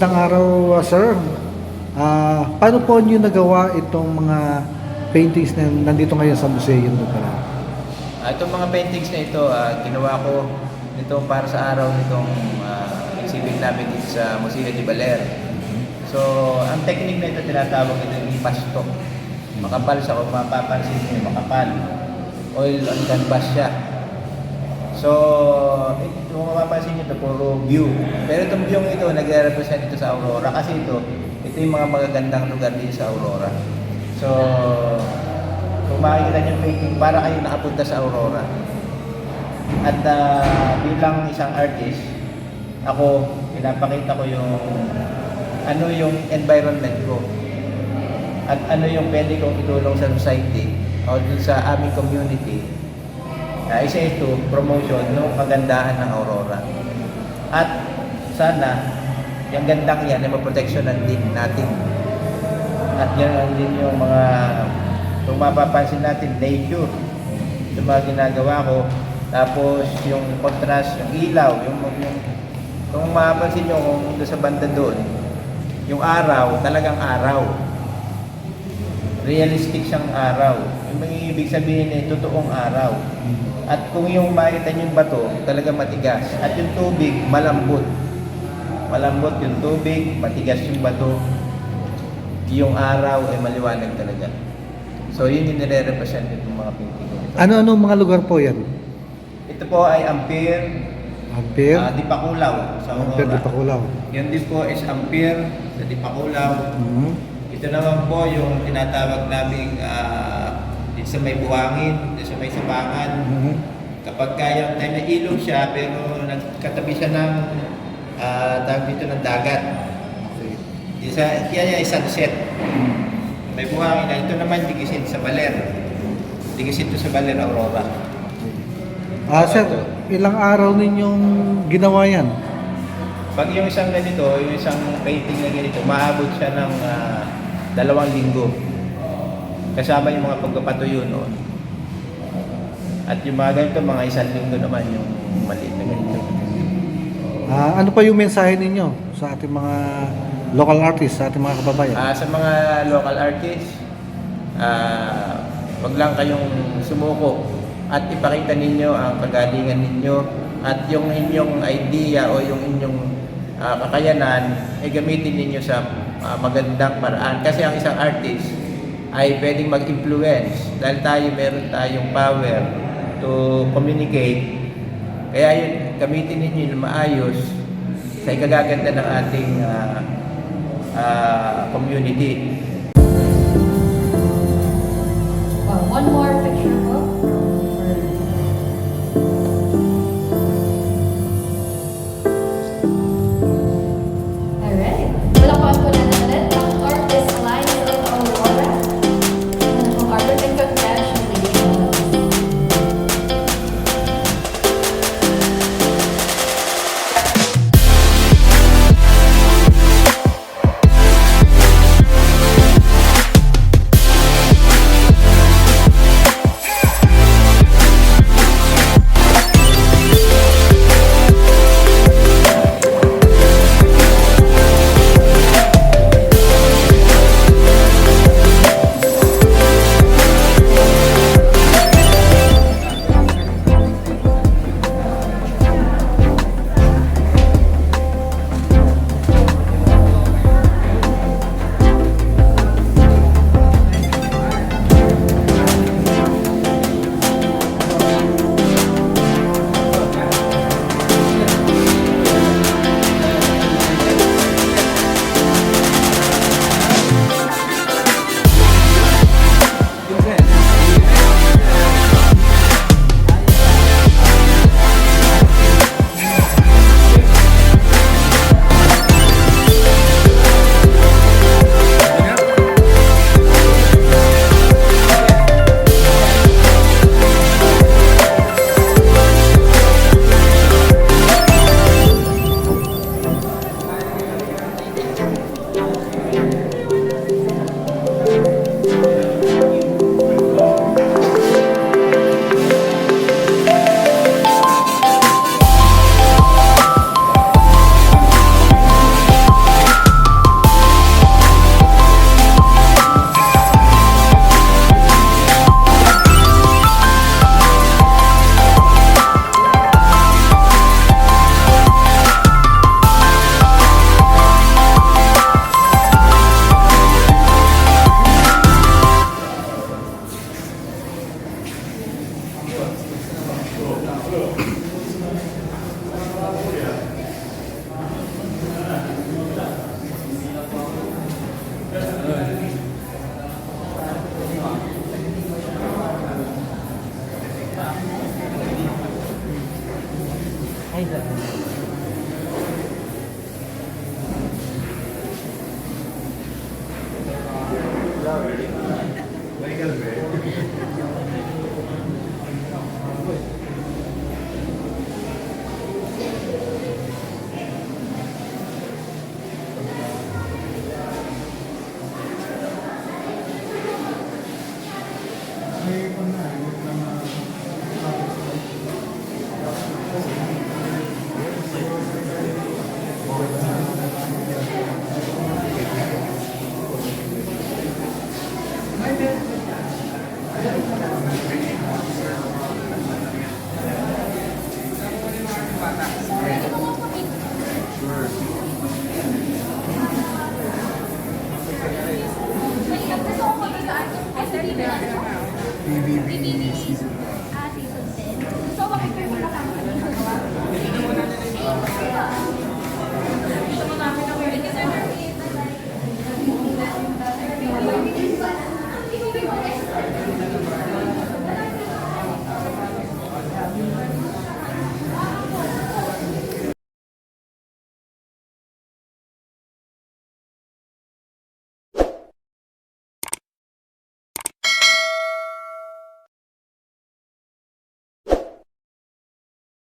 Magandang araw, sir. Paano po niyo nagawa itong mga paintings na nandito ngayon sa museum na pala? Itong mga paintings na ito, ginawa ko nito para sa araw nitong exhibit namin dito sa Museo de Baler. So, ang technique na ito tinatawag ito yung impasto. Makapal siya, kung mapapansin niyo, makapal. Oil on canvas siya. So, kung mapapansin niyo ito, puro view. Pero itong view ito, nagre-represent ito sa Aurora. Kasi ito yung mga magagandang lugar dito sa Aurora. So, kung makikita niyo yung painting, para kayo nakapunta sa Aurora. At bilang isang artist, ako, pinapakita ko yung ano yung environment ko. At ano yung pwede kong itulong sa society o dun sa aming community. Isa ito, promotion ng kagandahan ng Aurora. At sana, yung gandang yan ay maproteksyonan din natin. At yan din yung mga, kung mapapansin natin, nature. Yung mga ginagawa ko. Tapos yung contrast, yung ilaw, kung mapapansin nyo kung doon sa banda doon, yung araw, talagang araw. Realistic siyang araw. Yung ibig sabihin ay totoong araw. At kung yung makita nyo yung bato, talagang matigas. At yung tubig, malambot. Malambot yung tubig, matigas yung bato. Yung araw ay maliwanag talaga. So yun yung nire-represent itong mga painting ko. Ano mga lugar po yan? Ito po ay Ampere, Ampere? Dipakulaw sa Aurora. Ampere, Dipakulaw. Yan din po is Ampere sa Dipakulaw. Ito naman po yung tinatawag naming dito sa may buhangin, dito sa may sabangan. Kapag kaya tayo na ilog siya pero nagkatabi siya ng tawag dito ng dagat. Yan ay sunset. May buhangin na ito naman digisit sa Baler. Digisit ito sa Baler, Aurora. Sir, ilang araw ninyong ginawa yan? Pag yung isang ganito, yung isang painting na ganito, maabot siya ng 2 linggo. Kasama yung mga pagpapatuyo noon. At yung mga ganito, mga 1 linggo naman yung maliit na ganito. Ano pa yung mensahe ninyo sa ating mga local artists, sa ating mga kababayan? Sa mga local artists, wag lang kayong sumuko at ipakita ninyo ang kagalingan ninyo at yung inyong idea o yung inyong kakayanan ay gamitin ninyo sa magandang paraan. Kasi ang isang artist ay pwedeng mag-influence dahil meron tayong power to communicate. Kaya yun, gamitin ninyo na maayos sa ikagaganda ng ating community. One more picture po.